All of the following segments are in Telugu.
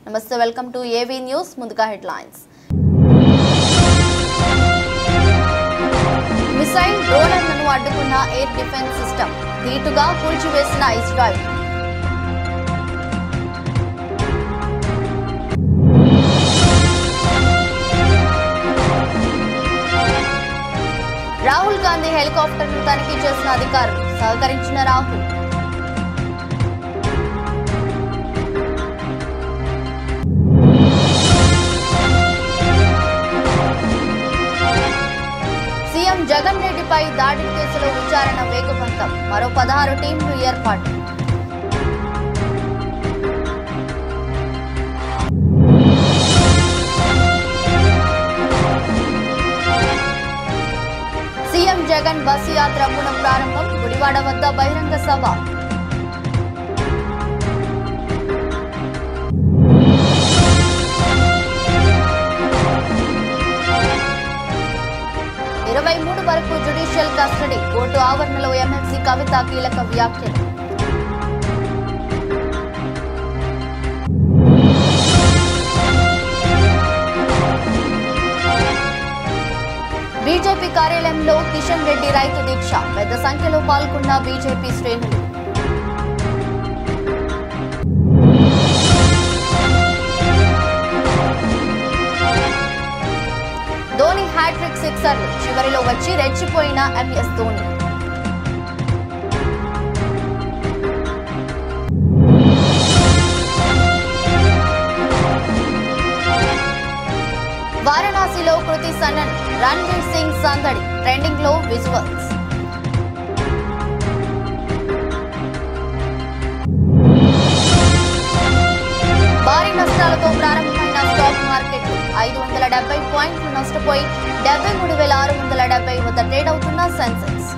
నమస్తే, వెల్కమ్ టు ఏవీ న్యూస్. ముందుగా హెడ్లైన్స్. మిసైల్ డ్రోన్లను అడ్డుకున్న ఎయిర్ డిఫెన్స్ సిస్టమ్ ధీటుగా కూల్చివేసిన ఇజ్రాయెల్. రాహుల్ గాంధీ హెలికాప్టర్ను తనిఖీ చేసిన అధికారులు, సహకరించిన రాహుల్. సీఎం జగన్ రెడ్డిపై దాడి కేసులో విచారణ వేగవంతం, మరో 16 టీంలు ఏర్పాటు. సీఎం జగన్ బస్సు యాత్ర పునః ప్రారంభం, గుడివాడ వద్ద బహిరంగ సభ. వరకు జ్యుడిషియల్ కస్టడీ, కోర్టు ఆవరణలో ఎమ్మెల్సీ కవిత కీలక వ్యాఖ్యలు. బీజేపీ కార్యాలయంలో కిషన్ రెడ్డి రైతు దీక్ష, పెద్ద సంఖ్యలో పాల్గొన్న బీజేపీ శ్రేణులు. ధోని హ్యాట్రిక్ సిక్సర్లు, చివరిలో వచ్చి రెచ్చిపోయిన ఎంఎస్ ధోని. వారణాసిలో కృతి సనన్, రణ్వీర్ సింగ్ సందడి, ట్రెండింగ్ లో విజువల్స్. భారీ నష్టాలతో ప్రారంభమైన స్టాక్ మార్కెట్ 570 పాయింట్లు నష్టపోయి 73,670 వద్ద ట్రేడ్ అవుతున్న సెన్సెక్స్.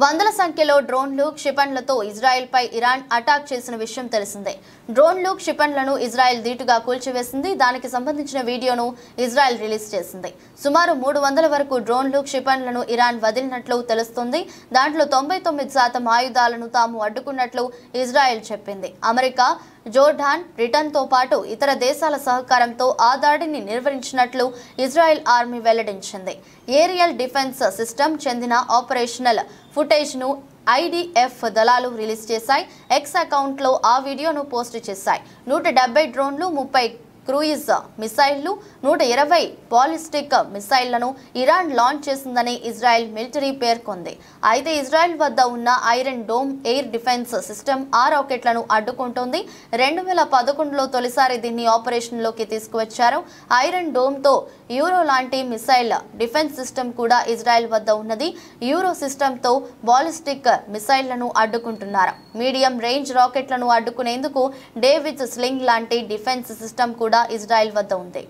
వందల సంఖ్యలో డ్రోన్లు, క్షిపణులతో ఇజ్రాయెల్ పై ఇరాన్ అటాక్ చేసిన విషయం తెలిసిందే. డ్రోన్లు, క్షిపణులను ఇజ్రాయెల్ ధీటుగా కూల్చివేసింది. దానికి సంబంధించిన వీడియోను ఇజ్రాయెల్ రిలీజ్ చేసింది. సుమారు 300 వరకు డ్రోన్లు, క్షిపణులను ఇరాన్ వదిలినట్లు తెలుస్తుంది. దాంట్లో 99% ఆయుధాలను తాము అడ్డుకున్నట్లు ఇజ్రాయెల్ చెప్పింది. అమెరికా, జోర్డాన్, బ్రిటన్తో పాటు ఇతర దేశాల సహకారంతో ఆ దాడిని నిర్వహించినట్లు ఇజ్రాయెల్ ఆర్మీ వెల్లడించింది. ఏరియల్ డిఫెన్స్ సిస్టమ్ చెందిన ఆపరేషనల్ ఫుటేజ్ను ఐడిఎఫ్ దళాలు రిలీజ్ చేశాయి. ఎక్స్ అకౌంట్లో ఆ వీడియోను పోస్ట్ చేశాయి. 170 డ్రోన్లు, 30 క్రూయిజ్ మిసైళ్లు, 120 బాలిస్టిక్ మిసైళ్లను ఇరాన్ లాంచ్ చేసిందని ఇజ్రాయెల్ మిలిటరీ పేర్కొంది. అయితే ఇజ్రాయెల్ వద్ద ఉన్న iron dome air defence system ఆ రాకెట్లను అడ్డుకుంటోంది. 2011లో తొలిసారి దీన్ని ఆపరేషన్లోకి తీసుకువచ్చారు. ఐరన్ డోమ్తో యూరో లాంటి మిసైల్ డిఫెన్స్ సిస్టమ్ కూడా ఇజ్రాయెల్ వద్ద ఉన్నది. యూరో సిస్టమ్తో బాలిస్టిక్ మిసైళ్లను అడ్డుకుంటున్నారు. మీడియం రేంజ్ రాకెట్లను అడ్డుకునేందుకు డేవిడ్ స్లింగ్ లాంటి డిఫెన్స్ సిస్టమ్ కూడా ఇజ్రాయెల్ వద్ద ఉంది.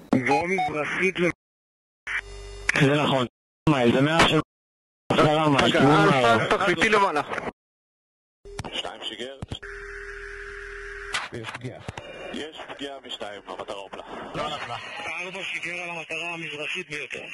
יש פגיעה משתיים במטרה אופלה. 4 שיגר על המטרה המזרחית ביותר.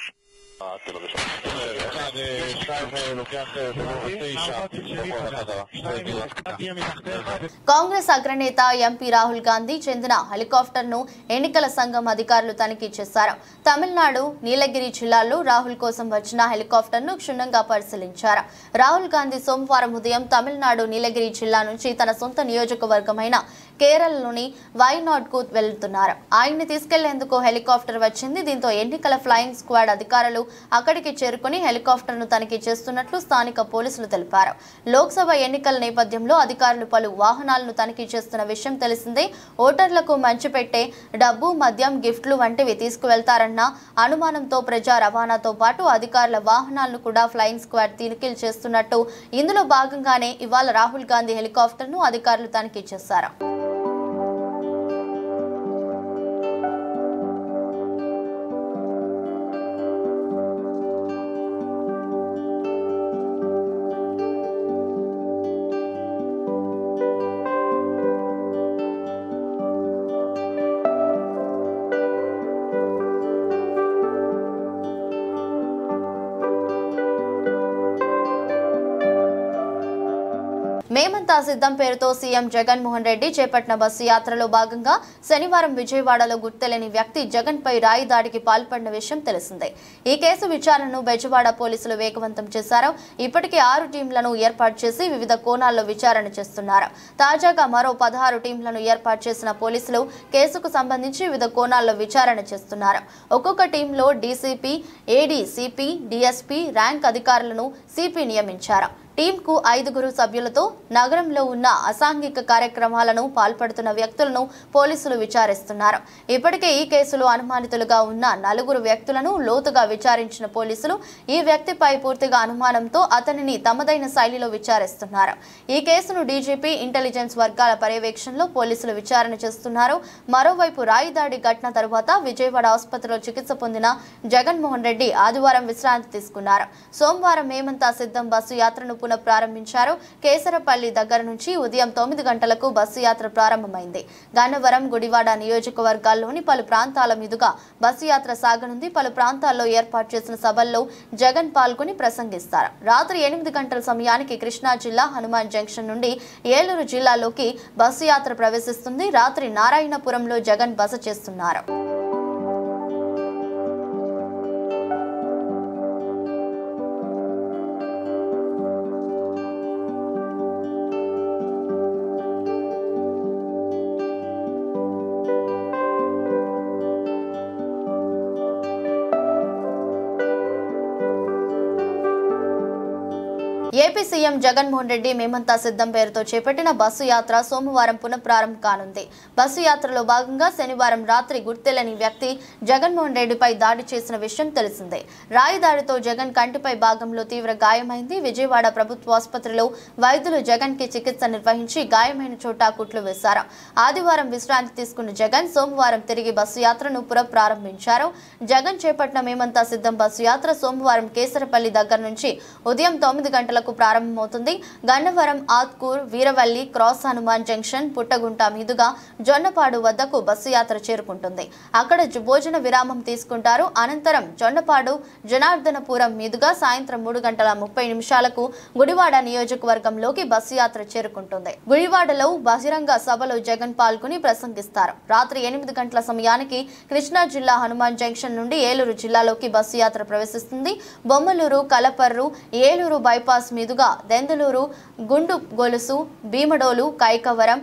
కాంగ్రెస్ అగ్రనేత ఎంపీ రాహుల్ గాంధీ చెందిన హెలికాప్టర్ ను ఎన్నికల సంఘం అధికారులు తనిఖీ చేశారు. తమిళనాడు నీలగిరి జిల్లాలో రాహుల్ కోసం వచ్చిన హెలికాప్టర్ ను క్షుణ్ణంగా పరిశీలించారు. రాహుల్ గాంధీ సోమవారం ఉదయం తమిళనాడు నీలగిరి జిల్లా నుంచి తన సొంత నియోజకవర్గమైన కేరళలోని వైనాడ్ కు వెళ్తున్నారు. ఆయన్ని తీసుకెళ్లేందుకు హెలికాప్టర్ వచ్చింది. దీంతో ఎన్నికల ఫ్లయింగ్ స్క్వాడ్ అధికారులు అక్కడికి చేరుకుని హెలికాప్టర్ ను తనిఖీ చేస్తున్నట్లు స్థానిక పోలీసులు తెలిపారు. లోక్సభ ఎన్నికల నేపథ్యంలో అధికారులు పలు వాహనాలను తనిఖీ చేస్తున్న విషయం తెలిసిందే. ఓటర్లకు మంచిపెట్టే డబ్బు, మద్యం, గిఫ్ట్లు వంటివి తీసుకువెళ్తారన్న అనుమానంతో ప్రజా రవాణాతో పాటు అధికారుల వాహనాలను కూడా ఫ్లయింగ్ స్క్వాడ్ తనిఖీలు చేస్తున్నట్టు ఇందులో భాగంగానే ఇవాళ రాహుల్ గాంధీ హెలికాప్టర్ ను అధికారులు తనిఖీ చేశారు. మే మేమంతా సిద్ధం పేరుతో సీఎం జగన్మోహన్ రెడ్డి చేపట్టిన బస్సు యాత్రలో భాగంగా శనివారం విజయవాడలో గుర్తులేని వ్యక్తి జగన్ పై రాయి దాడికి పాల్పడిన విషయం తెలిసిందే. ఈ కేసు విచారణను బెజవాడ పోలీసులు వేగవంతం చేశారు. ఇప్పటికే 6 టీంలను ఏర్పాటు చేసి వివిధ కోణాల్లో విచారణ చేస్తున్నారు. తాజాగా మరో 16 టీంలను ఏర్పాటు చేసిన పోలీసులు కేసుకు సంబంధించి వివిధ కోణాల్లో విచారణ చేస్తున్నారు. ఒక్కొక్క టీంలో డీసీపీ, ఏడీసీపీ, డీఎస్పీ ర్యాంక్ అధికారులను సిపి నియమించారు. టీంకు 5 సభ్యులతో నగరంలో ఉన్న అసాంఘిక కార్యక్రమాలను పాల్పడుతున్న వ్యక్తులను పోలీసులు విచారిస్తున్నారు. ఇప్పటికే ఈ కేసులో అనుమానితులుగా ఉన్న 4 వ్యక్తులను లోతుగా విచారించిన పోలీసులు ఈ వ్యక్తిపై పూర్తిగా అనుమానంతో అతనిని తమదైన శైలిలో విచారిస్తున్నారు. ఈ కేసును డీజీపీ, ఇంటెలిజెన్స్ వర్గాల పర్యవేక్షణలో పోలీసులు విచారణ చేస్తున్నారు. మరోవైపు రాయి దాడి ఘటన తర్వాత విజయవాడ ఆసుపత్రిలో చికిత్స పొందిన జగన్మోహన్ రెడ్డి ఆదివారం విశ్రాంతి తీసుకున్నారు. సోమవారం మేమంతా సిద్ధం బస్సు యాత్రను ప్రారంభించారు. కేసరపల్లి దగ్గర నుంచి ఉదయం 9 గంటలకు బస్సు యాత్ర ప్రారంభమైంది. గన్నవరం, గుడివాడ నియోజకవర్గాల్లోని పలు ప్రాంతాల మీదుగా బస్సు యాత్ర సాగనుంది. పలు ప్రాంతాల్లో ఏర్పాటు చేసిన సభల్లో జగన్ పాల్గొని ప్రసంగిస్తారు. రాత్రి 8 గంటల సమయానికి కృష్ణా జిల్లా హనుమాన్ జంక్షన్ నుండి ఏలూరు జిల్లాలోకి బస్సు యాత్ర ప్రవేశిస్తుంది. రాత్రి నారాయణపురంలో జగన్ బస చేస్తున్నారు. ఏపీ సీఎం జగన్మోహన్ రెడ్డి మేమంతా సిద్ధం పేరుతో చేపట్టిన బస్సు యాత్ర సోమవారం పునఃప్రారంభం కానుంది. బస్సు యాత్రలో భాగంగా శనివారం రాత్రి గుర్తెలని వ్యక్తి జగన్మోహన్ రెడ్డిపై దాడి చేసిన విషయం తెలిసిందే. రాయి దాడితో జగన్ కంటిపై భాగంలో తీవ్ర గాయమైంది. విజయవాడ ప్రభుత్వ ఆసుపత్రిలో వైద్యులు జగన్ కి చికిత్స నిర్వహించి గాయమైన చోట కుట్లు వేశారు. ఆదివారం విశ్రాంతి తీసుకున్న జగన్ సోమవారం తిరిగి బస్సు యాత్రను పునఃప్రారంభించారు. జగన్ చేపట్టిన మేమంతా సిద్ధం బస్సు యాత్ర సోమవారం కేసరపల్లి దగ్గర నుంచి ఉదయం 9 గంటలకు ప్రారంభమవుతుంది. గన్నవరం, ఆత్కూర్, వీరవల్లి క్రాస్, హనుమాన్ జంక్షన్, పుట్టగుంట మీదుగా జొన్నపాడు వద్దకు బస్సు యాత్ర చేరుకుంటుంది. అక్కడ భోజన విరామం తీసుకుంటారు. అనంతరం జొన్నపాడు, జనార్దనపురం మీదుగా సాయంత్రం 3:30 గుడివాడ నియోజకవర్గంలోకి బస్సు యాత్ర చేరుకుంటుంది. గుడివాడలో బహిరంగ సభలో జగన్ పాల్గొని ప్రసంగిస్తారు. రాత్రి 8 గంటల సమయానికి కృష్ణా జిల్లా హనుమాన్ జంక్షన్ నుండి ఏలూరు జిల్లాలోకి బస్సు యాత్ర ప్రవేశిస్తుంది. బొమ్మలూరు, కలపర్రు, ఏలూరు బైపాస్ మీదుగా దెందులూరు, గుండు గొలుసు, భీమడోలు, కైకవరం,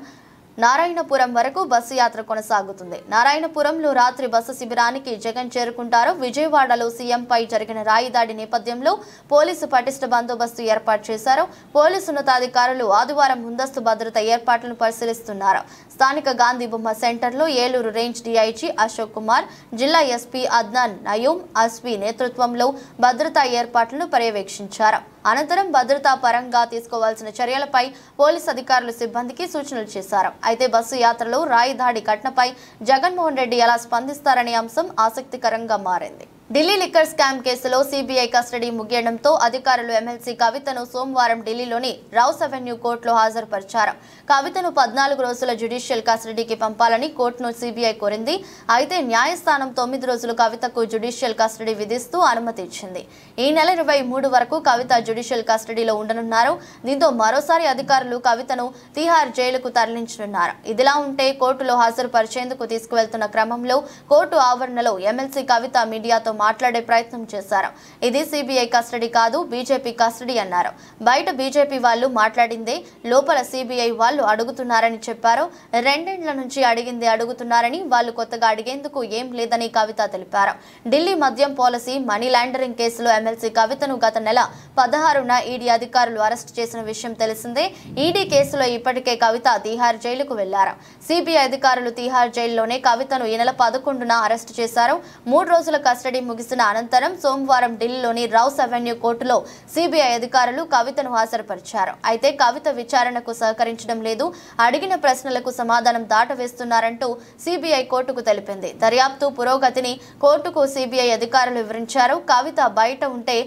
నారాయణపురం వరకు బస్సు యాత్ర కొనసాగుతుంది. నారాయణపురంలో రాత్రి బస్సు శిబిరానికి జగన్ చేరుకుంటారు. విజయవాడలో సీఎంపై జరిగిన రాయి దాడి నేపథ్యంలో పోలీసు పటిష్ట బందోబస్తు ఏర్పాటు చేశారు. పోలీసు ఉన్నతాధికారులు ఆదివారం ముందస్తు భద్రత ఏర్పాట్లను పరిశీలిస్తున్నారు. స్థానిక గాంధీ బొమ్మ సెంటర్లో ఏలూరు రేంజ్ డీఐజీ అశోక్ కుమార్, జిల్లా ఎస్పీ అద్నాన్ నయూం అస్వి నేతృత్వంలో భద్రతా ఏర్పాట్లను పర్యవేక్షించారు. అనంతరం భద్రతా పరంగా తీసుకోవాల్సిన చర్యలపై పోలీసు అధికారులు సిబ్బందికి సూచనలు చేశారు. అయితే బస్సు యాత్రలో రాయి దాడి ఘటనపై జగన్మోహన్ రెడ్డి ఎలా స్పందిస్తారనే అంశం ఆసక్తికరంగా మారింది. ఢిల్లీ లిక్కర్ స్కామ్ కేసులో సీబీఐ కస్టడీ ముగియడంతో అధికారులు ఎమ్మెల్సీ కవితను సోమవారం ఢిల్లీలోని రౌస్ అవెన్యూ కోర్టులో హాజరుపరిచారు. కవితను 14 రోజుల జ్యుడిషియల్ కస్టడీకి పంపాలని కోర్టును సీబీఐ కోరింది. అయితే న్యాయస్థానం 9 రోజులు కవితకు జ్యుడిషియల్ కస్టడీ విధిస్తూ అనుమతి ఇచ్చింది. ఈ నెల 23 వరకు కవిత జ్యుడిషియల్ కస్టడీలో ఉండనున్నారు. దీంతో మరోసారి అధికారులు కవితను తిహార్ జైలుకు తరలించనున్నారు. ఇదిలా ఉంటే కోర్టులో హాజరుపరిచేందుకు తీసుకువెళ్తున్న క్రమంలో కోర్టు ఆవరణలో ఎమ్మెల్సీ కవిత మీడియాతో మాట్లాడే ప్రయత్నం చేశారు. ఇది సీబీఐ కస్టడీ కాదు, బీజేపీ కస్టడీ అన్నారు. బయట బీజేపీ వాళ్ళు మాట్లాడిందే, లోపల సీబీఐ వాళ్ళు అడుగుతున్నారని చెప్పారు. 2 ఏళ్ల నుంచి అడిగిందే అడుగుతున్నారని, వాళ్ళు కొత్తగా అడిగేందుకు ఏం లేదని కవిత తెలిపారు. ఢిల్లీ మద్యం పాలసీ, మనీ లాండరింగ్ కేసులో ఎమ్మెల్సీ కవితను గత నెల 16న ఈడీ అధికారులు అరెస్టు చేసిన విషయం తెలిసిందే. ఈడీ కేసులో ఇప్పటికే కవిత తిహార్ జైలుకు వెళ్లారు. సీబీఐ అధికారులు తిహార్ జైల్లోనే కవితను ఈ నెల 11న అరెస్టు చేశారు. 3 రోజుల కస్టడీ ముగిసిన అనంతరం సోమవారం ఢిల్లీలోని రౌస్ అవెన్యూ కోర్టులో సీబీఐ అధికారులు కవితను హాజరుపరిచారు. అయితే కవిత విచారణకు సహకరించడం లేదు, అడిగిన ప్రశ్నలకు సమాధానం దాటవేస్తున్నారంటూ సీబీఐ కోర్టుకు తెలిపింది. దర్యాప్తు పురోగతిని కోర్టుకు సీబీఐ అధికారులు వివరించారు. కవిత బయట ఉంటే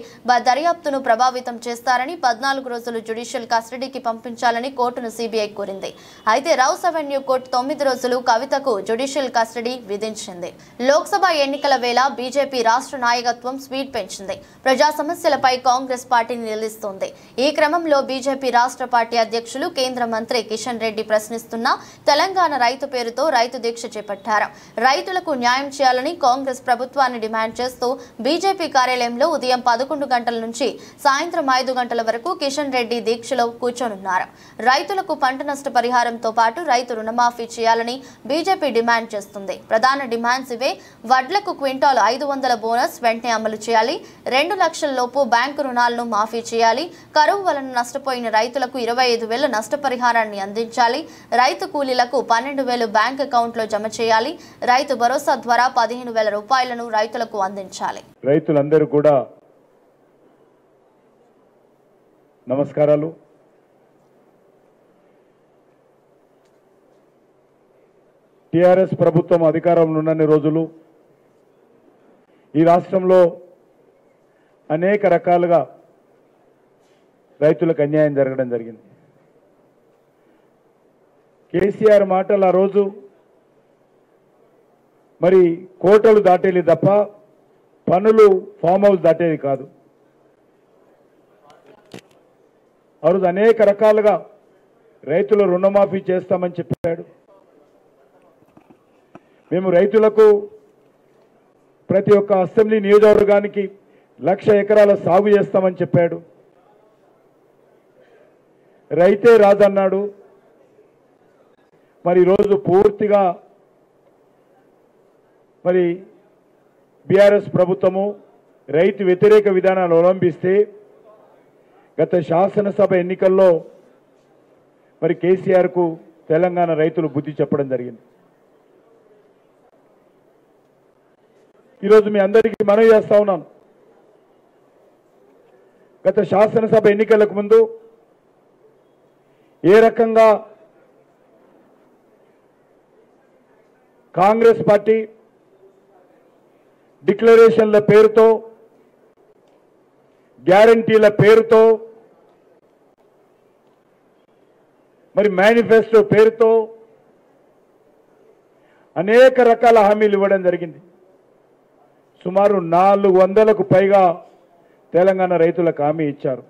దర్యాప్తును ప్రభావితం చేస్తారని 14 రోజులు జ్యుడిషియల్ కస్టడీకి పంపించాలని కోర్టును సీబీఐ కోరింది. అయితే రౌస్ అవెన్యూ కోర్టు 9 రోజులు కవితకు జ్యుడిషియల్ కస్టడీ విధించింది. లోక్సభ ఎన్నికల వేళ బీజేపీ రాష్ట్ర నాయకత్వం స్పీడ్ పెంచింది. ప్రజా సమస్యలపై కాంగ్రెస్ పార్టీని నిలదీస్తోంది. ఈ క్రమంలో బీజేపీ రాష్ట్ర పార్టీ అధ్యక్షులు కేంద్ర మంత్రి కిషన్ రెడ్డి ప్రశ్నిస్తున్న తెలంగాణ రైతు పేరుతో రైతు దీక్ష చేపట్టారు. రైతులకు న్యాయం చేయాలని కాంగ్రెస్ ప్రభుత్వాన్ని డిమాండ్ చేస్తూ బీజేపీ కార్యాలయంలో ఉదయం 11 గంటల నుంచి సాయంత్రం 5 గంటల వరకు కిషన్ రెడ్డి దీక్షలో కూర్చోనున్నారు. రైతులకు పంట నష్ట పరిహారంతో పాటు రైతు రుణమాఫీ చేయాలని బీజేపీ డిమాండ్ చేస్తుంది. ప్రధాన డిమాండ్స్ ఇవే. వడ్లకు క్వింటాల్ 500 బోనస్ వెంటనే అమలు చేయాలి. 2 లక్షల లోపు బ్యాంకు రుణాలను మాఫీ చేయాలి. కరువు వలన నష్టపోయిన రైతులకు 25,000 నష్టపరిహారాన్ని అందించాలి. రైతు కూలీలకు 12,000 బ్యాంక్ అకౌంట్లో జమ చేయాలి. రైతు భరోసా ద్వారా 15,000 రూపాయలను రైతులకు అందించాలి. రైతులందరూ కూడా నమస్కారాలు. టిఆర్ఎస్ ప్రభుత్వం అధికారంలో ఉన్న రోజులు ఈ రాష్ట్రంలో అనేక రకాలుగా రైతులకు అన్యాయం జరగడం జరిగింది. కేసీఆర్ మాటలు ఆ రోజు మరి కోటలు దాటేది తప్ప పనులు ఫామ్ హౌస్ దాటేది కాదు. ఆ రోజు అనేక రకాలుగా రైతుల రుణమాఫీ చేస్తామని చెప్పాడు. మేము రైతులకు ప్రతి ఒక్క అసెంబ్లీ నియోజకవర్గానికి 1,00,000 ఎకరాల సాగు చేస్తామని చెప్పాడు. రైతే రాదన్నాడు. మరి ఈరోజు పూర్తిగా మరి బీఆర్ఎస్ ప్రభుత్వము రైతు వ్యతిరేక విధానాలు అవలంబిస్తే గత శాసనసభ ఎన్నికల్లో మరి కేసీఆర్కు తెలంగాణ రైతులు బుద్ధి చెప్పడం జరిగింది. ఈరోజు మీ అందరికీ మనవి చేస్తా ఉన్నాను. గత శాసనసభ ఎన్నికలకు ముందు ఏ రకంగా కాంగ్రెస్ పార్టీ డిక్లరేషన్ల పేరుతో గ్యారంటీల పేరుతో మరి మేనిఫెస్టో పేరుతో అనేక రకాల హామీలు ఇవ్వడం జరిగింది. సుమారు 400కు పైగా తెలంగాణ రైతులకు హామీ ఇచ్చారు.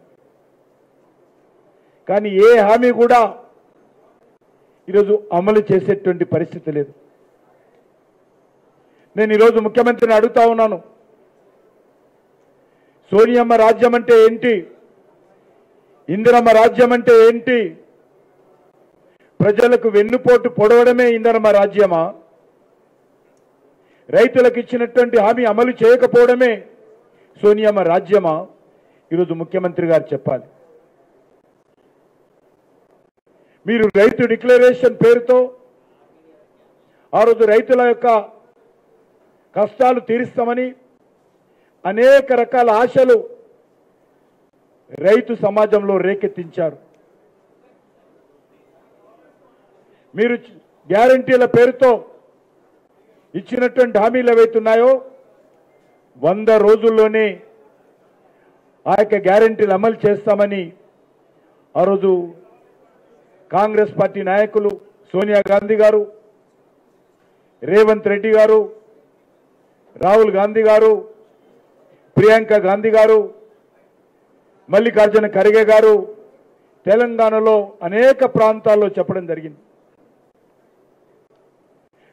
కానీ ఏ హామీ కూడా ఈరోజు అమలు చేసేటువంటి పరిస్థితి లేదు. నేను ఈరోజు ముఖ్యమంత్రిని అడుగుతా ఉన్నాను, సోనియమ్మ రాజ్యం అంటే ఏంటి? ఇందిరమ్మ రాజ్యం అంటే ఏంటి? ప్రజలకు వెన్నుపోటు పొడవడమే ఇందిరమ్మ రాజ్యమా? రైతులకు ఇచ్చినటువంటి హామీ అమలు చేయకపోవడమే సోనియమ్మ రాజ్యమా? ఈరోజు ముఖ్యమంత్రి గారు చెప్పాలి. మీరు రైతు డిక్లరేషన్ పేరుతో ఆ రోజు రైతుల యొక్క కష్టాలు తీరుస్తామని అనేక రకాల ఆశలు రైతు సమాజంలో రేకెత్తించారు. మీరు గ్యారంటీల పేరుతో ఇచ్చినటువంటి హామీలు ఏవైతున్నాయో 100 రోజుల్లోనే ఆ యొక్క గ్యారంటీలు అమలు చేస్తామని ఆ రోజు కాంగ్రెస్ పార్టీ నాయకులు సోనియా గాంధీ గారు, రేవంత్ రెడ్డి గారు, రాహుల్ గాంధీ గారు, ప్రియాంక గాంధీ గారు, మల్లికార్జున ఖర్గే గారు తెలంగాణలో అనేక ప్రాంతాల్లో చెప్పడం జరిగింది.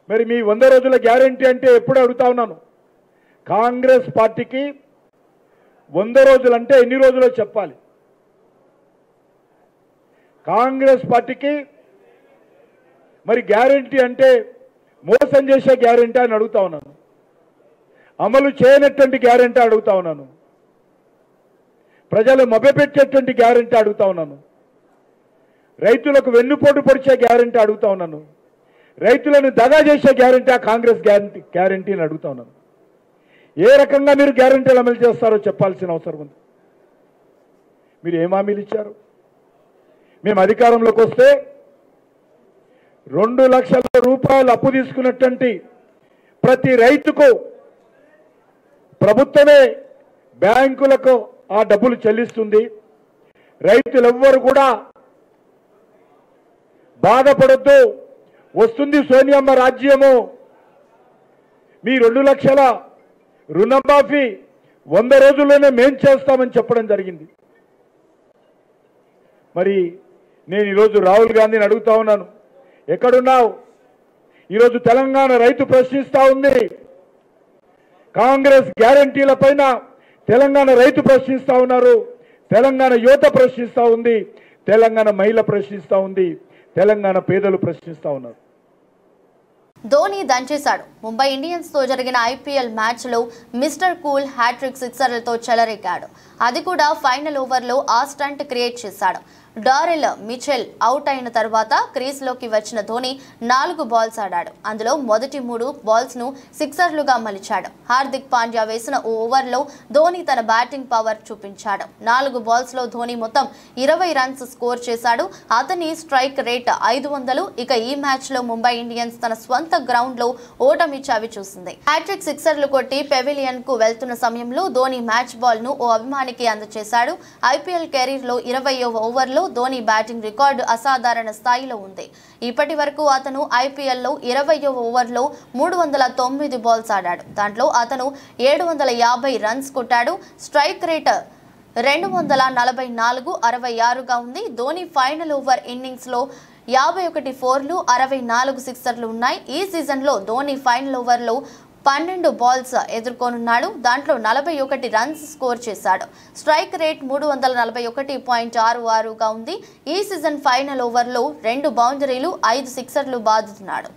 మరి మీ 100 రోజుల గ్యారంటీ అంటే ఎప్పుడు అడుగుతా ఉన్నాను, కాంగ్రెస్ పార్టీకి 100 రోజులు అంటే ఎన్ని రోజులో చెప్పాలి? కాంగ్రెస్ పార్టీకి మరి గ్యారంటీ అంటే మోసం చేసే గ్యారంటీ అని అడుగుతా ఉన్నాను, అమలు చేయనటువంటి గ్యారంటీ అడుగుతా ఉన్నాను, ప్రజలు మభ్యపెట్టేటువంటి గ్యారంటీ అడుగుతా ఉన్నాను, రైతులకు వెన్నుపోటు పొడిచే గ్యారంటీ అడుగుతా ఉన్నాను, రైతులను దగా చేసే గ్యారంటీ ఆ కాంగ్రెస్ గ్యారంటీని అడుగుతా ఉన్నాను. ఏ రకంగా మీరు గ్యారంటీలు అమలు చేస్తారో చెప్పాల్సిన అవసరం ఉంది. మీరు ఏం హామీలు ఇచ్చారు? మేము అధికారంలోకి వస్తే 2 లక్షల రూపాయలు అప్పు తీసుకున్నటువంటి ప్రతి రైతుకు ప్రభుత్వమే బ్యాంకులకు ఆ డబ్బులు చెల్లిస్తుంది. రైతులెవ్వరు కూడా బాధపడొద్దు, వస్తుంది సోనియమ్మ రాజ్యము, మీ 2 లక్షల రుణమాఫీ 100 రోజుల్లోనే మేం చేస్తామని చెప్పడం జరిగింది. మరి నేను ఈరోజు రాహుల్ గాంధీని అడుగుతా ఉన్నాను, ఎక్కడున్నావు? ఈరోజు తెలంగాణ రైతు ప్రశ్నిస్తూ ఉంది. కాంగ్రెస్ గ్యారంటీల పైన తెలంగాణ రైతు ప్రశ్నిస్తూ ఉన్నారు, తెలంగాణ యువత ప్రశ్నిస్తూ ఉంది, తెలంగాణ మహిళ ప్రశ్నిస్తూ ఉంది, తెలంగాణ పేదలు ప్రశ్నిస్తూ ఉన్నారు. ధోని దంచేశాడు. ముంబై ఇండియన్స్ తో జరిగిన ఐపీఎల్ మ్యాచ్ లో మిస్టర్ కూల్ హ్యాట్రిక్ సిక్సర్లతో చెలరేగాడు. అది కూడా ఫైనల్ ఓవర్లో ఆ స్టంట్ క్రియేట్ చేశాడు. డారెల్ మిచెల్ అవుట్ అయిన తర్వాత క్రీజ్లోకి వచ్చిన ధోని 4 బాల్స్ ఆడాడు. అందులో మొదటి 3 బాల్స్ ను సిక్సర్లుగా మలిచాడు. హార్దిక్ పాండ్యా వేసిన ఓ ఓవర్లో ధోని తన బ్యాటింగ్ పవర్ చూపించాడు. 4 బాల్స్ లో ధోని మొత్తం 20 రన్స్ స్కోర్ చేశాడు. అతని స్ట్రైక్ రేట్ 500. ఇక ఈ మ్యాచ్ లో ముంబై ఇండియన్స్ తన స్వంత గ్రౌండ్ లో ఓటమి చవి చూసింది. హ్యాట్రిక్ సిక్సర్లు కొట్టి పెవిలియన్ కు వెళ్తున్న సమయంలో ధోని మ్యాచ్ బాల్ ను ఓ అభిమానికి అందజేశాడు. ఐపీఎల్ కెరీర్ లో 20వ ఓవర్లో ధోని బ్యాటింగ్ రికార్డు అసాధారణ స్థాయిలో ఉంది. ఇప్పటి వరకు అతను ఐపీఎల్లో 20వ ఓవర్లో 309 బాల్స్ ఆడాడు. దాంట్లో అతను 750 రన్స్ కొట్టాడు. స్ట్రైక్ రేట్ 244, 66గా ఉంది. ధోని ఫైనల్ ఓవర్ ఇన్నింగ్స్ లో 51 ఫోర్లు, 64 సిక్సర్లు ఉన్నాయి. ఈ సీజన్ లో ధోని ఫైనల్ ఓవర్లో 12 బాల్స్ ఎదుర్కొనున్నాడు. దాంట్లో 41 రన్స్ స్కోర్ చేశాడు. స్ట్రైక్ రేట్ 341.66గా ఉంది. ఈ సీజన్ ఫైనల్ ఓవర్లో 2 బౌండరీలు, 5 సిక్సర్లు బాదుతున్నాడు.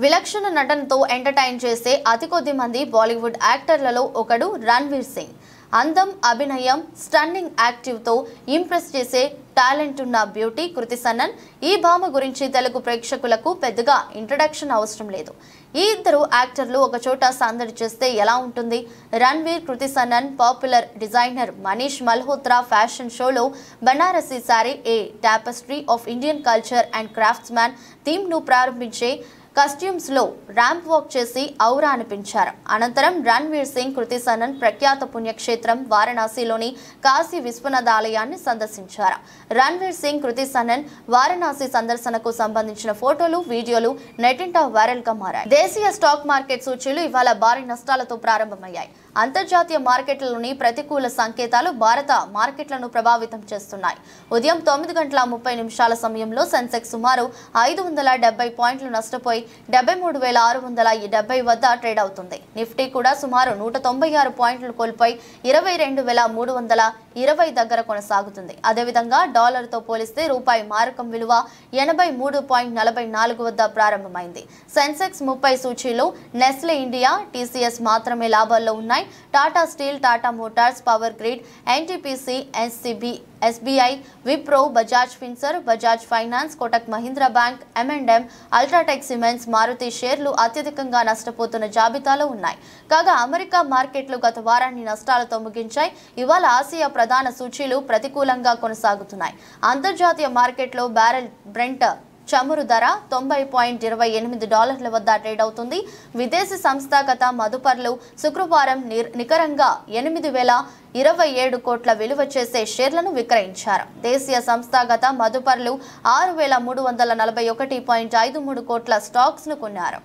విలక్షణ నటనతో ఎంటర్టైన్ చేసే అతి కొద్ది మంది బాలీవుడ్ యాక్టర్లలో ఒకడు రణ్వీర్ సింగ్. అందం, అభినయం, స్టన్నింగ్ యాక్టివ్ తో ఇంప్రెస్ చేసే టాలెంట్ ఉన్న బ్యూటీ కృతి సనన్. ఈ భామ గురించి తెలుగు ప్రేక్షకులకు పెద్దగా ఇంట్రడక్షన్ అవసరం లేదు. ఈ ఇద్దరు యాక్టర్లు ఒక చోట సందడి చేస్తే ఎలా ఉంటుంది? Ranveer, Kriti Sanon popular designer Manish Malhotra fashion షోలో Banarasi sari a tapestry of Indian culture and crafts man theme ను ప్రారంభించే కస్ట్యూమ్స్ లో ర్యాంప్ వాక్ చేసి ఔరా అనిపించారు. అనంతరం రణ్వీర్ సింగ్, కృతి సనన్ ప్రఖ్యాత పుణ్యక్షేత్రం వారణాసిలోని కాశీ విశ్వనాథ ఆలయాన్ని సందర్శించారు. రణ్వీర్ సింగ్, కృతి సనన్ వారణాసి సందర్శనకు సంబంధించిన ఫోటోలు, వీడియోలు నెట్టింట వైరల్ గా మారాయి. దేశీయ స్టాక్ మార్కెట్ సూచీలు ఇవాళ భారీ నష్టాలతో ప్రారంభమయ్యాయి. అంతర్జాతీయ మార్కెట్లలోని ప్రతికూల సంకేతాలు భారత మార్కెట్లను ప్రభావితం చేస్తున్నాయి. ఉదయం 9:30 సమయంలో సెన్సెక్స్ సుమారు 570 పాయింట్లు నష్టపోయి 73,670 వద్ద ట్రేడ్ అవుతుంది. నిఫ్టీ కూడా సుమారు 196 పాయింట్లు కోల్పోయి 22,320 దగ్గర కొనసాగుతుంది. అదేవిధంగా డాలర్తో పోలిస్తే రూపాయి మారకం విలువ 83.44 వద్ద ప్రారంభమైంది. సెన్సెక్స్ 30 సూచీలో నెస్లే ఇండియా, టీసీఎస్ మాత్రమే లాభాల్లో ఉన్నాయి. Tata Steel, Tata Motors, Power Grid, NTPC, SCB, SBI, Wipro, Bajaj Finserv, Bajaj Finance, Kotak Mahindra Bank, M&M, UltraTech Cements, Maruti షేర్లు అత్యధికంగా నష్టపోతున్న జాబితాలో ఉన్నాయి. కాగా అమెరికా మార్కెట్లు గత వారాన్ని నష్టాలతో ముగించాయి. ఇవాళ ఆసియా ప్రధాన సూచీలు ప్రతికూలంగా కొనసాగుతున్నాయి. అంతర్జాతీయ మార్కెట్లో బ్యారెల్ బ్రెంట్ చమురు ధర $90.28 వద్ద ట్రేడ్ అవుతుంది. విదేశీ సంస్థాగత మదుపర్లు శుక్రవారం నికరంగా 8,027 కోట్ల విలువ చేసే షేర్లను విక్రయించారు. దేశీయ సంస్థాగత మదుపర్లు 6,341.53 కోట్ల స్టాక్స్ ను కొన్నారు.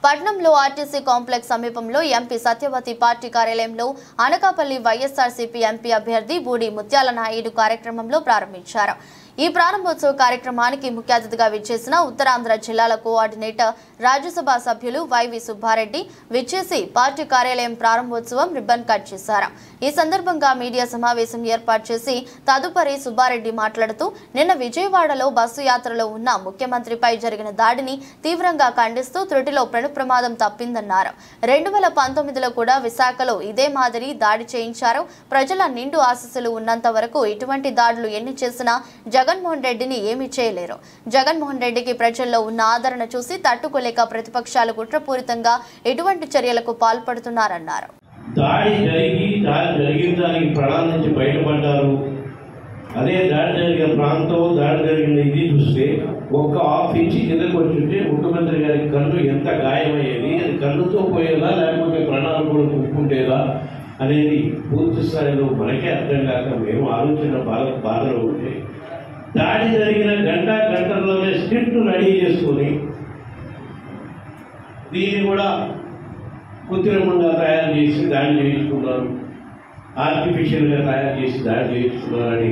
పట్నంలో ఆర్టీసీ కాంప్లెక్స్ సమీపంలో ఎంపీ సత్యవతి పార్టీ కార్యాలయంలో అనకాపల్లి వైఎస్ఆర్సీపీ ఎంపీ అభ్యర్థి బూడి ముత్యాల నాయుడు కార్యక్రమంలో ప్రారంభించారు. ఈ ప్రారంభోత్సవ కార్యక్రమానికి ముఖ్య అతిథిగా విచ్చేసిన ఉత్తరాంధ్ర జిల్లాల కోఆర్డినేటర్ రాజ్యసభ సభ్యులు వైవి సుబ్బారెడ్డి విచ్చేసి పార్టీ కార్యాలయం ప్రారంభోత్సవం రిబ్బన్ కట్ చేశారు. ఈ సందర్భంగా మీడియా సమావేశం ఏర్పాటు చేసి తదుపరి సుబ్బారెడ్డి మాట్లాడుతూ నిన్న విజయవాడలో బస్సు యాత్రలో ఉన్న ముఖ్యమంత్రిపై జరిగిన దాడిని తీవ్రంగా ఖండిస్తూ త్రుటిలో పెను ప్రమాదం తప్పిందన్నారు. 2019లో కూడా విశాఖలో ఇదే మాదిరి దాడి చేయించారు. ప్రజల నిండు ఆశీస్సులు ఉన్నంత వరకు ఇటువంటి దాడులు ఎన్ని చేసినా జగన్మోహన్ రెడ్డిని ఏమీ చేయలేరు. జగన్మోహన్ రెడ్డికి ప్రజల్లో ఉన్న ఆదరణ చూసి తట్టుకోలేక ప్రతిపక్షాలు కుట్రపూరితంగా ఎటువంటి చర్యలకు పాల్పడుతున్నారన్నారు. దాడి జరిగిన దానికి ప్రాణాల నుంచి బయటపడ్డారు. అదే దాడి జరిగిన ప్రాంతం, దాడి జరిగిన ఇది చూస్తే ఒక్క హాఫ్ ఇంచి కిందకు వచ్చుంటే ముఖ్యమంత్రి గారి కళ్ళు ఎంత గాయమయ్యేది, అది కళ్ళుతో పోయేలా లేకపోతే ప్రాణాలు కూడా ముక్కుంటేలా అనేది పూర్తి స్థాయిలో మనకే అర్థం కాక మేము ఆలోచన బాధలో ఉంటే దాడి జరిగిన గంటల్లోనే స్క్రిప్ట్ రెడీ చేసుకొని దీన్ని కూడా కృత్రిమంగా తయారు చేసి దాడి చేయించుకున్నారు, ఆర్టిఫిషియల్గా తయారు చేసి దాడి చేయించుకున్నారని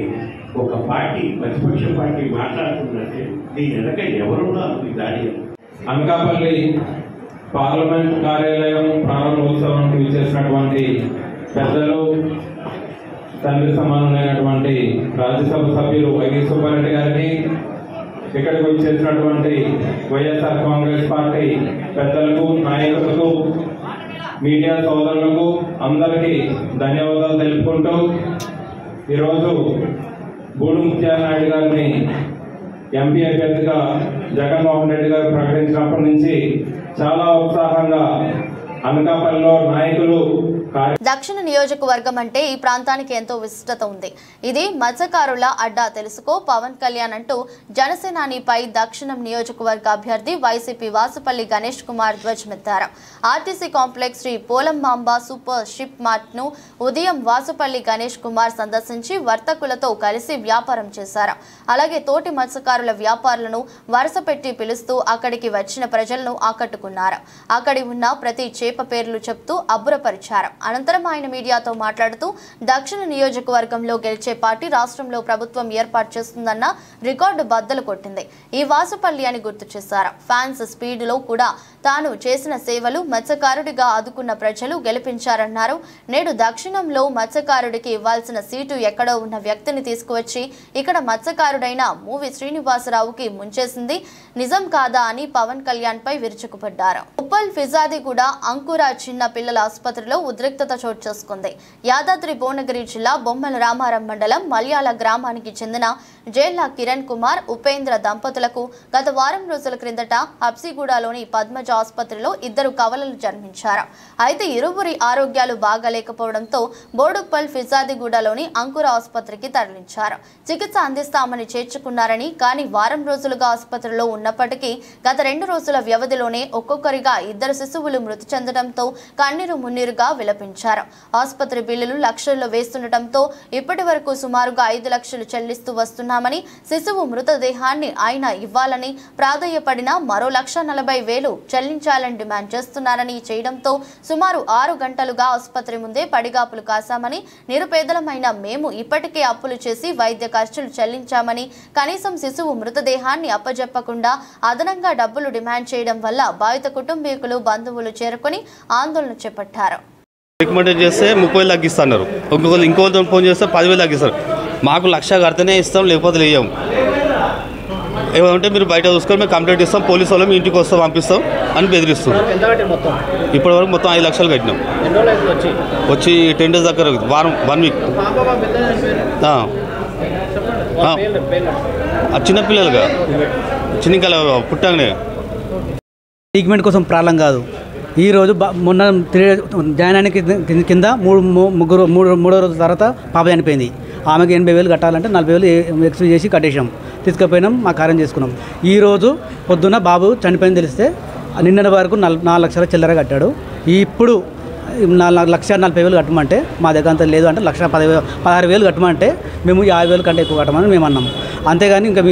ఒక పార్టీ, ప్రతిపక్ష పార్టీ మాట్లాడుతుందంటే దీని వెనక ఎవరున్నారు? ఈ దాడి అనకాపల్లి పార్లమెంట్ కార్యాలయం ప్రారంభోత్సవానికి విచ్చేసినటువంటి పెద్దలు, తండ్రి సమానమైనటువంటి రాజ్యసభ సభ్యులు వైవి సుబ్బారెడ్డి గారిని, ఇక్కడికి విచ్చేసినటువంటి వైఎస్ఆర్ కాంగ్రెస్ పార్టీ పెద్దలకు, నాయకులకు, మీడియా సోదరులకు అందరికీ ధన్యవాదాలు తెలుపుకుంటూ ఈరోజు బూడు ముత్యాలనాయుడు గారిని ఎంపీ అభ్యర్థిగా జగన్మోహన్ రెడ్డి గారు ప్రకటించినప్పటి నుంచి చాలా ఉత్సాహంగా అనకాపల్లిలో నాయకులు. దక్షిణ నియోజకవర్గం అంటే ఈ ప్రాంతానికి ఎంతో విశిష్టత ఉంది. ఇది మత్స్యకారుల అడ్డా తెలుసుకో పవన్ కళ్యాణ్ అంటూ జనసేనానిపై దక్షిణం నియోజకవర్గ అభ్యర్థి వైసీపీ వాసుపల్లి గణేష్ కుమార్ ధ్వజమెత్తారు. RTC complex Sri Polamamba super ship mart ను ఉదయం వాసుపల్లి గణేష్ కుమార్ సందర్శించి వర్తకులతో కలిసి వ్యాపారం చేశారు. అలాగే తోటి మత్స్యకారుల వ్యాపారులను వరుస పెట్టి పిలుస్తూ అక్కడికి వచ్చిన ప్రజలను ఆకట్టుకున్నారు. అక్కడి ఉన్న ప్రతి చేప పేర్లు చెప్తూ అబ్బురపరిచారు. అనంతరం ఆయన మీడియాతో మాట్లాడుతూ దక్షిణ నియోజకవర్గంలో గెలిచే పార్టీ రాష్ట్రంలో ప్రభుత్వం ఏర్పాటు చేస్తుందన్న రికార్డు బద్దలు కొట్టింది ఈ వాసుపల్లి అని గుర్తు చేశారు. ఫ్యాన్స్ స్పీడ్ లో కూడా తాను చేసిన సేవలు, మత్స్యకారుడిగా ఆదుకున్న ప్రజలు గెలిపించారన్నారు. నేడు దక్షిణంలో మత్స్యకారుడికి ఇవ్వాల్సిన సీటు ఎక్కడో ఉన్న వ్యక్తిని తీసుకువచ్చి ఇక్కడ మత్స్యకారుడైన మూవి శ్రీనివాసరావుకి ముంచేసింది నిజం కాదా అని పవన్ కళ్యాణ్ పై విరుచుకుపడ్డారు. ఉప్పల్ ఫిజాదిగూడ అంకుర చిన్న పిల్లల ఆసుపత్రిలో ఉద్రిక్తత చోటు చేసుకుంది. యాదాద్రి భువనగిరి జిల్లా బొమ్మల రామారం మండలం మల్యాల గ్రామానికి చెందిన జేళ్ల కిరణ్ కుమార్, ఉపేంద్ర దంపతులకు గత వారం రోజుల క్రిందట హబ్సిగూడలోని పద్మజ ఆసుపత్రిలో ఇద్దరు కవలలు జన్మించారు. అయితే ఇరువురి ఆరోగ్యాలు బాగాలేకపోవడంతో బోడుప్పల్ ఫిజాదిగూడలోని అంకుర ఆసుపత్రికి తరలించారు. చికిత్స అందిస్తామని చేర్చుకున్నారని, కానీ వారం రోజులుగా ఆసుపత్రిలో ఉన్నప్పటికీ గత 2 రోజుల వ్యవధిలోనే ఒక్కొక్కరిగా ఇద్దరు శిశువులు మృతి చెందడంతో కన్నీరు మున్నీరుగా విలపించారు. ఆసుపత్రి బిల్లులు లక్షల్లో వేస్తుండటంతో ఇప్పటి వరకు సుమారుగా 5 లక్షలు చెల్లిస్తూ వస్తున్నామని, శిశువు మృతదేహాన్ని ఆయన ఇవ్వాలని ప్రాధేయపడినా మరో 1,40,000 చెల్లించాలని డిమాండ్ చేస్తున్నారని చేయడంతో సుమారు 6 గంటలుగా ఆసుపత్రి ముందే పడిగాపులు కాశామని, నిరుపేదలమైన మేము ఇప్పటికే అప్పులు చేసి వైద్య ఖర్చులు చెల్లించామని, కనీసం శిశువు మృతదేహాన్ని అప్పజెప్పకుండా అదనంగా డబ్బులు డిమాండ్ చేయడం వల్ల బాధిత కుటుంబీకులు, బంధువులు చేరుకొని ఆందోళన చేపట్టారు. రికమెండ్ చేస్తే 30,000 తగ్గిస్తున్నారు, ఇంకోతో ఫోన్ చేస్తే 10,000 తగ్గిస్తారు. మాకు 1,00,000 కడితేనే ఇస్తాం, లేకపోతే లేయం. ఏమంటే మీరు బయట చూసుకొని మేము కంప్లైంట్ ఇస్తాం, పోలీసు వాళ్ళు మీ ఇంటికి వస్తాం, పంపిస్తాం అని బెదిరిస్తాం. ఇప్పటి వరకు మొత్తం 5 లక్షలు కట్టినాం. వచ్చి 10 days దగ్గర, వారం 1 వీక్. చిన్నపిల్లలుగా చిన్నకల పుట్టగానే ట్రీట్మెంట్ కోసం ప్రాబ్లం కాదు. ఈరోజు మొన్న జాయిన్ అయిన కింద మూడో రోజు తర్వాత పాప చనిపోయింది. ఆమెకి 80,000 కట్టాలంటే 40,000 ఎక్స్పీ చేసి కట్టేసాం, తీసుకుపోయినాం, మా కార్యం చేసుకున్నాం. ఈరోజు పొద్దున్న బాబు చనిపోయింది తెలిస్తే నిన్నటి వరకు 4 లక్షల చిల్లర కట్టాడు. ఇప్పుడు 1,40,000 కట్టమంటే మా దగ్గర అంత లేదు అంటే 1,16,000 కట్టమంటే మేము 50,000 కంటే ఎక్కువ కట్టమని మేము అన్నాం. అంతేగాని ఇంకా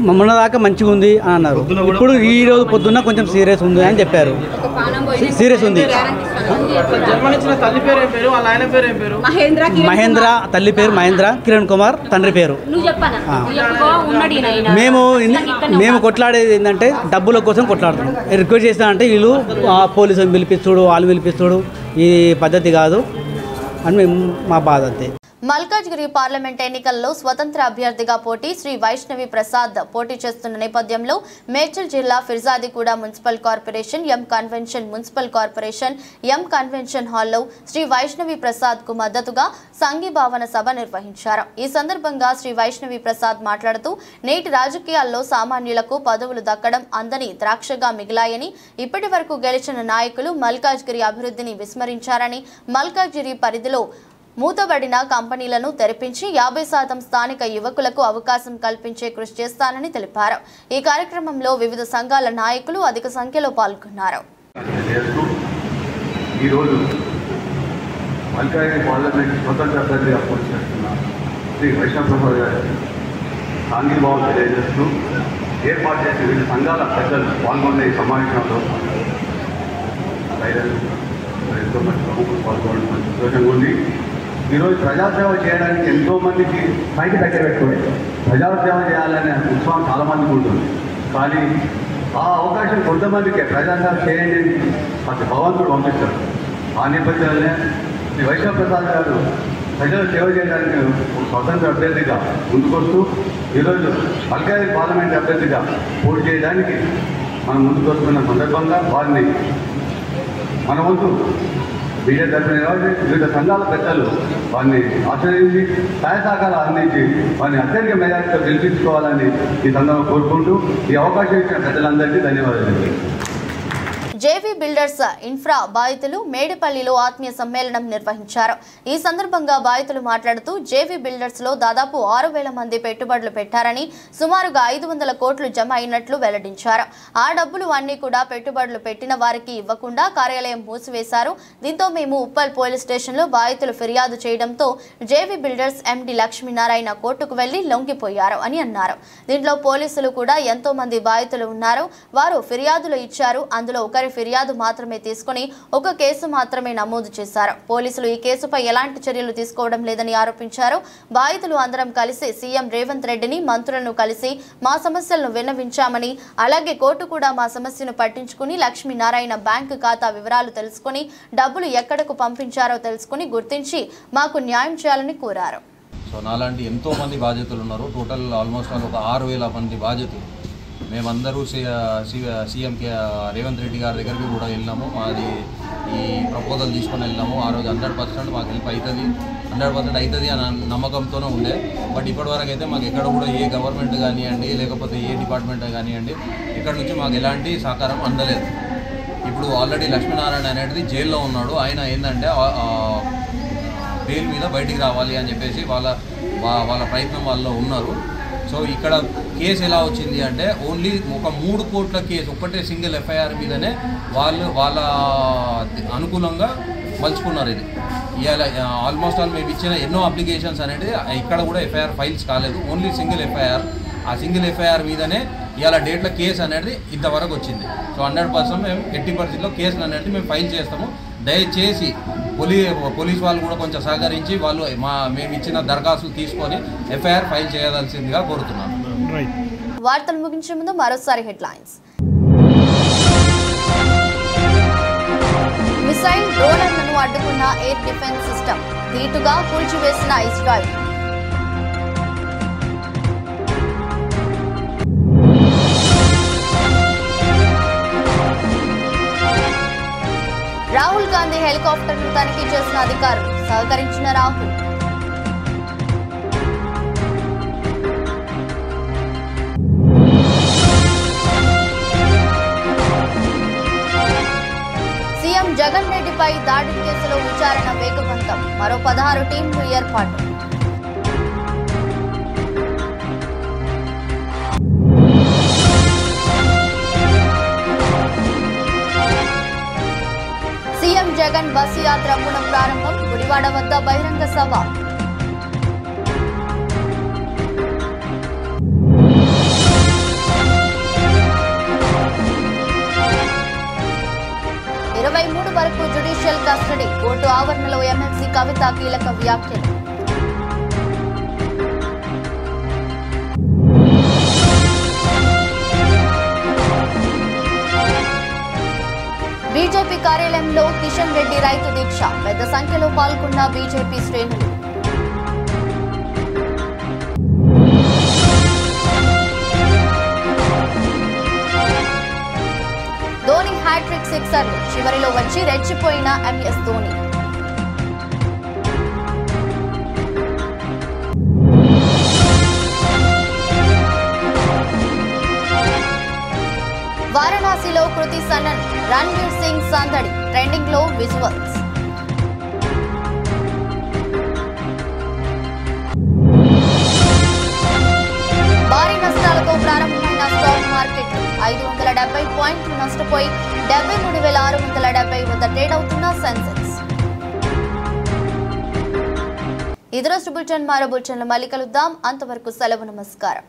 మొన్న దాకా మంచిగా ఉంది అని అన్నారు. ఇప్పుడు ఈ రోజు పొద్దున్న కొంచెం సీరియస్ ఉంది అని చెప్పారు. సీరియస్ ఉంది. మహేంద్ర, తల్లి పేరు మహేంద్ర, కిరణ్ కుమార్ తండ్రి పేరు. మేము కొట్లాడేది ఏంటంటే డబ్బుల కోసం కొట్లాడుతున్నాం. రిక్వెస్ట్ చేస్తానంటే వీళ్ళు పోలీసులు పిలిపిస్తుడు, వాళ్ళు పిలిపిస్తుడు, ఈ పద్ధతి కాదు అని మేము మా బాధ అంతే. మల్కాజ్గిరి పార్లమెంట్ ఎన్నికల్లో స్వతంత్ర అభ్యర్థిగా పోటీ శ్రీ వైష్ణవి ప్రసాద్ పోటీ చేస్తున్న నేపథ్యంలో మేడ్చల్ జిల్లా ఫిర్జాదిగూడ మున్సిపల్ కార్పొరేషన్ ఎం కన్వెన్షన్ మున్సిపల్ కార్పొరేషన్ ఎం కన్వెన్షన్ హాల్లో శ్రీ వైష్ణవి ప్రసాద్ కు మద్దతుగా సంఘీభావన సభ నిర్వహించారు. ఈ సందర్భంగా శ్రీ వైష్ణవి ప్రసాద్ మాట్లాడుతూ నేటి రాజకీయాల్లో సామాన్యులకు పదవులు దక్కడం అందని ద్రాక్షగా మిగిలాయని, ఇప్పటి వరకు గెలిచిన నాయకులు మల్కాజ్గిరి అభివృద్ధిని విస్మరించారని, మల్కాజ్గిరి పరిధిలో మూతబడిన కంపెనీలను తెరిపించి 50% స్థానిక యువకులకు అవకాశం కల్పించే కృషి చేస్తానని తెలిపారు. ఈ కార్యక్రమంలో వివిధ సంఘాల నాయకులు అధిక సంఖ్యలో పాల్గొన్నారు. ఈరోజు మల్కాజ్గిరి పార్లమెంట్ స్వతంత్ర అభ్యర్థిగా పోటీ చేస్తున్న శ్రీ వైష్ణవ్ ప్రసాద్ గారు సాంఘీభావం తెలియజేస్తూ ఏర్పాటు చేసిన వివిధ సంఘాల పెద్దలు పాల్గొన్న ఈ సమావేశంలో ఎంతో మంది ప్రముఖులు పాల్గొనడం సంతోషంగా ఉంది. ఈరోజు ప్రజాసేవ చేయడానికి ఎంతోమందికి పైకి దగ్గర పెట్టుకోండి, ప్రజాసేవ చేయాలనే ఉత్సాహం చాలామందికి ఉంటుంది. కానీ ఆ అవకాశం కొంతమందికి ప్రజాసేవ చేయండి అసలు భగవంతుడు పంపిస్తారు. ఆ నేపథ్యంలోనే శ్రీ వైష్ణవ్ ప్రసాద్ గారు ప్రజలు సేవ చేయడానికి ఒక స్వతంత్ర అభ్యర్థిగా ముందుకొస్తూ ఈరోజు మల్కాజ్గిరి పార్లమెంట్ అభ్యర్థిగా పోటీ చేయడానికి మనం ముందుకొస్తున్న సందర్భంగా వారిని మన వంతు బీజేపీ తరఫున నిర్వహించి వివిధ సంఘాల పెద్దలు వారిని ఆశ్రయించి సహాయ సహకారాలు అందించి వారిని అత్యధిక మెజారిటీతో గెలిపించుకోవాలని ఈ సందర్భంగా కోరుకుంటూ ఈ అవకాశం ఇచ్చిన ప్రజలందరికీ ధన్యవాదాలు. జేవీ బిల్డర్స్ ఇన్ఫ్రా బాధితులు మేడిపల్లిలో ఆత్మీయ సమ్మేళనం నిర్వహించారు. ఈ సందర్భంగా బాధితులు మాట్లాడుతూ జేవీ బిల్డర్స్ లో దాదాపు 6,000 మంది పెట్టుబడులు పెట్టారని, సుమారుగా 500 కోట్లు జమ అయినట్లు వెల్లడించారు. ఆ డబ్బులు అన్ని కూడా పెట్టుబడులు పెట్టిన వారికి ఇవ్వకుండా కార్యాలయం మూసివేశారు. దీంతో మేము ఉప్పల్ పోలీస్ స్టేషన్లో బాధితులు ఫిర్యాదు చేయడంతో జేవీ బిల్డర్స్ ఎండీ లక్ష్మీనారాయణ కోర్టుకు వెళ్లి లొంగిపోయారు అని అన్నారు. దీంట్లో పోలీసులు కూడా ఎంతో మంది బాధితులు ఉన్నారు. వారు ఫిర్యాదులు ఇచ్చారు. అందులో ఒకరి ఫిర్యాదు మాత్రమే తీసుకుని ఒక కేసు మాత్రమే నమోదు చేశారు. పోలీసులు ఈ కేసుపై ఎలాంటి చర్యలు తీసుకోవడం లేదని ఆరోపించారు. బాధితులు అందరం కలిసి సీఎం రేవంత్ రెడ్డిని, మంత్రులను కలిసి మా సమస్యలను విన్నవించామని, అలాగే కోర్టు కూడా మా సమస్యను పట్టించుకుని లక్ష్మీనారాయణ బ్యాంకు ఖాతా వివరాలు తెలుసుకుని డబ్బులు ఎక్కడకు పంపించారో తెలుసుకుని గుర్తించి మాకు న్యాయం చేయాలని కోరారు. సో నాలాంటి ఎంతో మంది బాధితులు ఉన్నారు. టోటల్ ఆల్మోస్ట్ ఒక 6,000 మంది బాధితులు. మేమందరూ సీఎం రేవంత్ రెడ్డి గారి దగ్గరికి కూడా వెళ్ళినాము. మాది ఈ ప్రపోజల్ తీసుకొని వెళ్ళినాము. ఆ రోజు 100% మాకు హెల్ప్ అవుతుంది, 100% అవుతుంది అని నమ్మకంతోనే ఉండే. బట్ ఇప్పటివరకు అయితే మాకు ఎక్కడ కూడా ఏ గవర్నమెంట్ కానివ్వండి, లేకపోతే ఏ డిపార్ట్మెంట్ కానివ్వండి, ఇక్కడ నుంచి మాకు ఎలాంటి సహకారం అందలేదు. ఇప్పుడు ఆల్రెడీ లక్ష్మీనారాయణ అనేది జైల్లో ఉన్నాడు. ఆయన ఏంటంటే బెయిల్ మీద బయటికి రావాలి అని చెప్పేసి వాళ్ళ ప్రయత్నం వాళ్ళలో ఉన్నారు. సో ఇక్కడ కేసు ఎలా వచ్చింది అంటే ఓన్లీ ఒక 3 కోట్ల కేసు, ఒక్కటే సింగిల్ ఎఫ్ఐఆర్ మీదనే వాళ్ళ అనుకూలంగా మలుచుకున్నారు. ఇది ఇవాళ ఆల్మోస్ట్ ఆల్ మేము ఇచ్చిన ఎన్నో అప్లికేషన్స్ అనేది ఇక్కడ కూడా ఎఫ్ఐఆర్ ఫైల్స్ కాలేదు. Only single FIR. ఆ సింగిల్ ఎఫ్ఐఆర్ మీదనే ఇవాళ డేట్లో కేసు అనేది ఇంతవరకు వచ్చింది. సో 100% మేము 80% కేసులు అనేది మేము ఫైల్ చేస్తాము. దయచేసి పోలీస్ వాళ్ళు కూడా కొంచెం సహకరించి వాళ్ళు మేము ఇచ్చిన దరఖాస్తులు తీసుకొని ఎఫ్ఐఆర్ ఫైల్ చేయవలసిందిగా కోరుతున్నాను. వార్తలు ముగించే ముందు మరోసారి హెడ్లైన్స్. మిసైల్ డ్రోన్లను అడ్డుకున్న ఎయిర్ డిఫెన్స్ సిస్టమ్, ధీటుగా కూల్చివేసిన ఇజ్రాయెల్. రాహుల్ గాంధీ హెలికాప్టర్ను తనిఖీ చేసిన అధికారులు, సహకరించిన రాహుల్. సీఎం జగన్ రెడ్డిపై దాడి కేసులో విచారణ వేగవంతం, మరో 16 టీంలు ఏర్పాటు. సీఎం జగన్ బస్సు యాత్ర పునః ప్రారంభం, గుడివాడ వద్ద బహిరంగ సభ. వరకు జ్యుడిషియల్ కస్టడీ, కోర్టు ఆవరణలో ఎమ్మెల్సీ కవిత కీలక వ్యాఖ్యలు. బీజేపీ కార్యాలయంలో కిషన్ రెడ్డి రైతు దీక్ష, పెద్ద సంఖ్యలో పాల్గొన్న బీజేపీ శ్రేణులు. సిక్సర్లు, చివరిలో వచ్చి రెచ్చిపోయిన MS ధోని. వారణాసిలో కృతి సనన్, రణ్వీర్ సింగ్ సందడి, ట్రెండింగ్ లో విజువల్స్. భారీ నష్టాలతో ప్రారంభమైన స్టాక్ మార్కెట్ 570 పాయింట్లు నష్టపోయి 73,670 వద్ద ట్రేడ్ అవుతున్న సెన్సెక్స్. ఇది రోజు బులెటిన్. మరో బులెటిన్లో మళ్ళీ కలుద్దాం. అంతవరకు సెలవు. నమస్కారం.